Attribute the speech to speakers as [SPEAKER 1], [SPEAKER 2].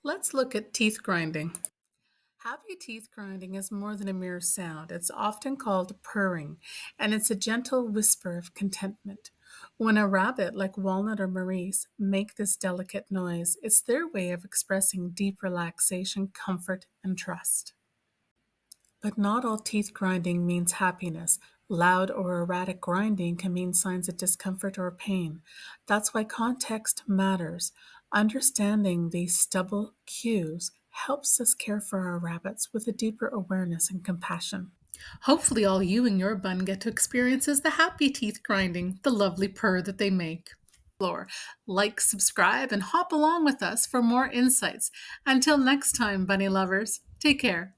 [SPEAKER 1] Let's look at teeth grinding. Happy teeth grinding is more than a mere sound. It's often called purring, and it's a gentle whisper of contentment. When a rabbit like Walnut or Maurice make this delicate noise, it's their way of expressing deep relaxation, comfort, and trust. But not all teeth grinding means happiness. Loud or erratic grinding can mean signs of discomfort or pain. That's why context matters. Understanding these stubble cues helps us care for our rabbits with a deeper awareness and compassion. Hopefully, all you and your bun get to experience is the happy teeth grinding, the lovely purr that they make. Like, subscribe, and hop along with us for more insights. Until next time, bunny lovers, take care.